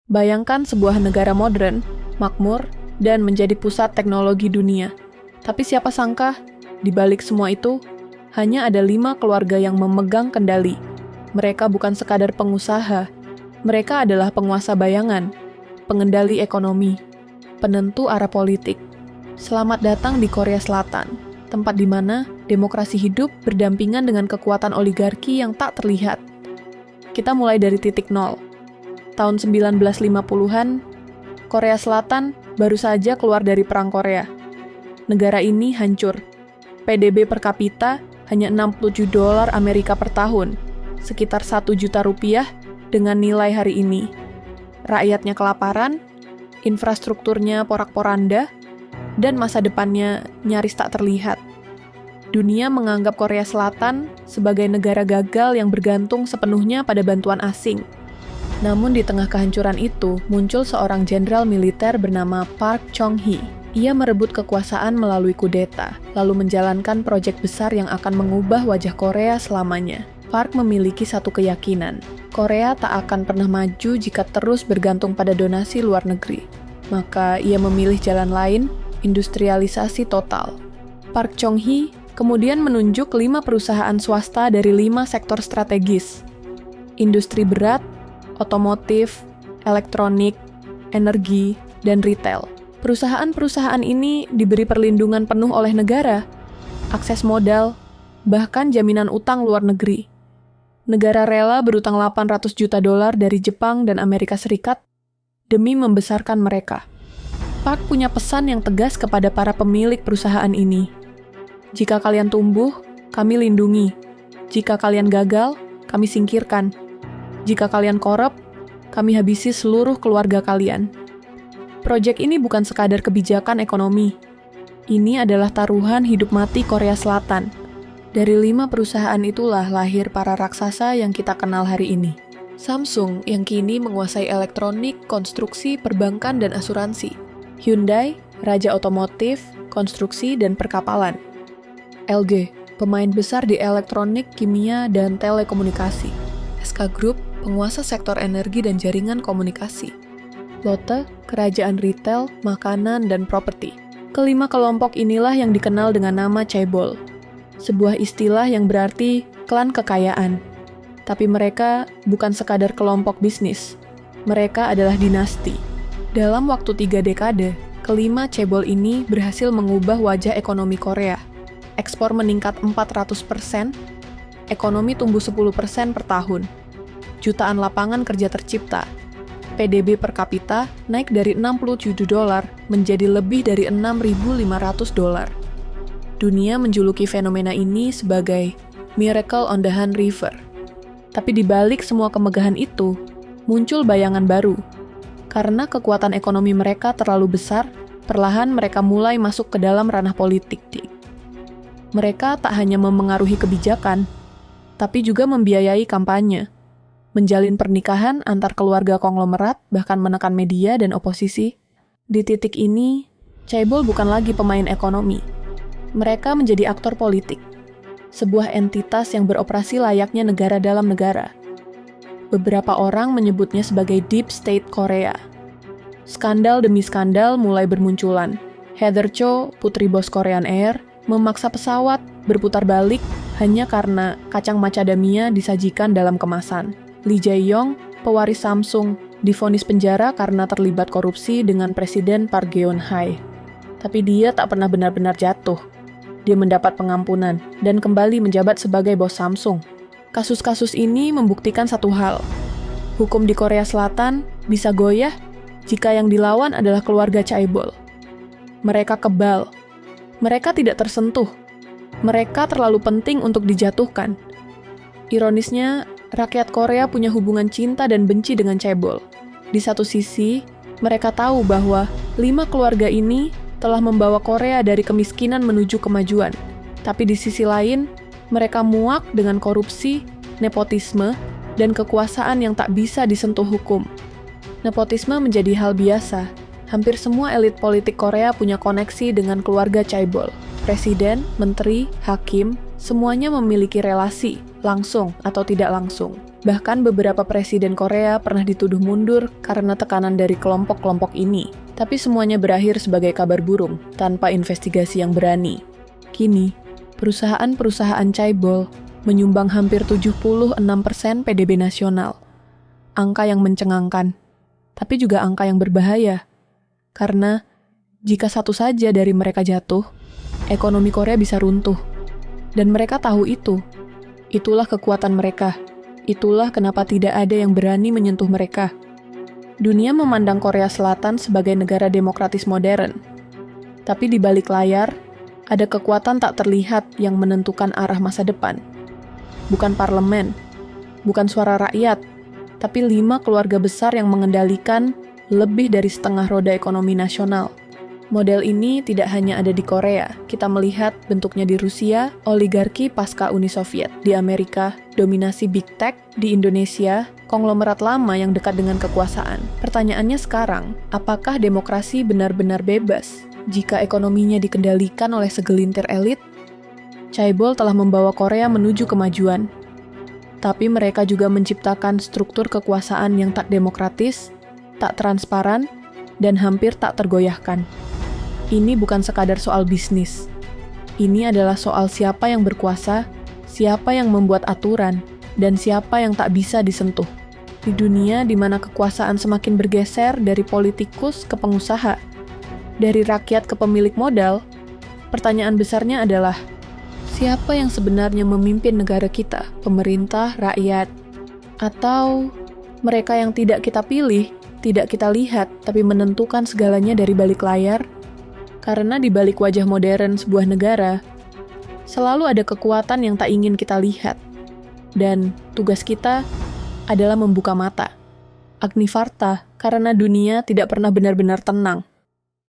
Bayangkan sebuah negara modern, makmur, dan menjadi pusat teknologi dunia. Tapi siapa sangka, di balik semua itu, hanya ada 5 keluarga yang memegang kendali. Mereka bukan sekadar pengusaha, mereka adalah penguasa bayangan, pengendali ekonomi, penentu arah politik. Selamat datang di Korea Selatan, tempat di mana demokrasi hidup berdampingan dengan kekuatan oligarki yang tak terlihat. Kita mulai dari titik nol. Tahun 1950-an, Korea Selatan baru saja keluar dari Perang Korea. Negara ini hancur. PDB per kapita hanya $67 Amerika per tahun, sekitar 1 juta rupiah dengan nilai hari ini. Rakyatnya kelaparan, infrastrukturnya porak-poranda, dan masa depannya nyaris tak terlihat. Dunia menganggap Korea Selatan sebagai negara gagal yang bergantung sepenuhnya pada bantuan asing. Namun di tengah kehancuran itu, muncul seorang jenderal militer bernama Park Chung-hee. Ia merebut kekuasaan melalui kudeta, lalu menjalankan proyek besar yang akan mengubah wajah Korea selamanya. Park memiliki satu keyakinan, Korea tak akan pernah maju jika terus bergantung pada donasi luar negeri. Maka ia memilih jalan lain, industrialisasi total. Park Chung-hee kemudian menunjuk 5 perusahaan swasta dari 5 sektor strategis. Industri berat, otomotif, elektronik, energi, dan retail. Perusahaan-perusahaan ini diberi perlindungan penuh oleh negara, akses modal, bahkan jaminan utang luar negeri. Negara rela berutang $800 juta dari Jepang dan Amerika Serikat demi membesarkan mereka. Park punya pesan yang tegas kepada para pemilik perusahaan ini. Jika kalian tumbuh, kami lindungi. Jika kalian gagal, kami singkirkan. Jika kalian korup, kami habisi seluruh keluarga kalian. Proyek ini bukan sekadar kebijakan ekonomi. Ini adalah taruhan hidup mati Korea Selatan. Dari 5 perusahaan itulah lahir para raksasa yang kita kenal hari ini. Samsung yang kini menguasai elektronik, konstruksi, perbankan, dan asuransi. Hyundai, raja otomotif, konstruksi, dan perkapalan. LG, pemain besar di elektronik, kimia, dan telekomunikasi. SK Group, penguasa sektor energi dan jaringan komunikasi. Lotte, kerajaan retail, makanan, dan properti. Kelima kelompok inilah yang dikenal dengan nama chaebol, sebuah istilah yang berarti klan kekayaan. Tapi mereka bukan sekadar kelompok bisnis, mereka adalah dinasti. Dalam waktu 3 dekade, kelima chaebol ini berhasil mengubah wajah ekonomi Korea. Ekspor meningkat 400%, ekonomi tumbuh 10% per tahun. Jutaan lapangan kerja tercipta. PDB per kapita naik dari $67 menjadi lebih dari $6.500. Dunia menjuluki fenomena ini sebagai Miracle on the Han River. Tapi di balik semua kemegahan itu, muncul bayangan baru. Karena kekuatan ekonomi mereka terlalu besar, perlahan mereka mulai masuk ke dalam ranah politik. Mereka tak hanya memengaruhi kebijakan, tapi juga membiayai kampanye, menjalin pernikahan antar keluarga konglomerat, bahkan menekan media dan oposisi. Di titik ini, chaebol bukan lagi pemain ekonomi. Mereka menjadi aktor politik, sebuah entitas yang beroperasi layaknya negara dalam negara. Beberapa orang menyebutnya sebagai Deep State Korea. Skandal demi skandal mulai bermunculan. Heather Cho, putri bos Korean Air, memaksa pesawat berputar balik hanya karena kacang macadamia disajikan dalam kemasan. Lee Jae-yong, pewaris Samsung, divonis penjara karena terlibat korupsi dengan Presiden Park Geun-hye. Tapi dia tak pernah benar-benar jatuh. Dia mendapat pengampunan dan kembali menjabat sebagai bos Samsung. Kasus-kasus ini membuktikan satu hal. Hukum di Korea Selatan bisa goyah jika yang dilawan adalah keluarga chaebol. Mereka kebal. Mereka tidak tersentuh. Mereka terlalu penting untuk dijatuhkan. Ironisnya, rakyat Korea punya hubungan cinta dan benci dengan chaebol. Di satu sisi, mereka tahu bahwa 5 keluarga ini telah membawa Korea dari kemiskinan menuju kemajuan. Tapi di sisi lain, mereka muak dengan korupsi, nepotisme, dan kekuasaan yang tak bisa disentuh hukum. Nepotisme menjadi hal biasa. Hampir semua elit politik Korea punya koneksi dengan keluarga chaebol. Presiden, menteri, hakim, semuanya memiliki relasi. langsung atau tidak langsung. Bahkan beberapa presiden Korea pernah dituduh mundur karena tekanan dari kelompok-kelompok ini. Tapi semuanya berakhir sebagai kabar burung, tanpa investigasi yang berani. Kini, perusahaan-perusahaan Chaebol menyumbang hampir 76% PDB nasional. Angka yang mencengangkan, tapi juga angka yang berbahaya. Karena jika satu saja dari mereka jatuh, ekonomi Korea bisa runtuh. Dan mereka tahu itu. Itulah kekuatan mereka. Itulah kenapa tidak ada yang berani menyentuh mereka. Dunia memandang Korea Selatan sebagai negara demokratis modern. Tapi di balik layar, ada kekuatan tak terlihat yang menentukan arah masa depan. Bukan parlemen, bukan suara rakyat, tapi 5 keluarga besar yang mengendalikan lebih dari setengah roda ekonomi nasional. Model ini tidak hanya ada di Korea, kita melihat bentuknya di Rusia, oligarki pasca Uni Soviet, di Amerika, dominasi Big Tech, di Indonesia, konglomerat lama yang dekat dengan kekuasaan. Pertanyaannya sekarang, apakah demokrasi benar-benar bebas jika ekonominya dikendalikan oleh segelintir elit? Chaebol telah membawa Korea menuju kemajuan, tapi mereka juga menciptakan struktur kekuasaan yang tak demokratis, tak transparan, dan hampir tak tergoyahkan. Ini bukan sekadar soal bisnis. Ini adalah soal siapa yang berkuasa, siapa yang membuat aturan, dan siapa yang tak bisa disentuh. Di dunia di mana kekuasaan semakin bergeser dari politikus ke pengusaha, dari rakyat ke pemilik modal, pertanyaan besarnya adalah, siapa yang sebenarnya memimpin negara kita? Pemerintah, rakyat, atau mereka yang tidak kita pilih, tidak kita lihat, tapi menentukan segalanya dari balik layar? Karena di balik wajah modern sebuah negara, selalu ada kekuatan yang tak ingin kita lihat. Dan tugas kita adalah membuka mata. Agnivarta, karena dunia tidak pernah benar-benar tenang.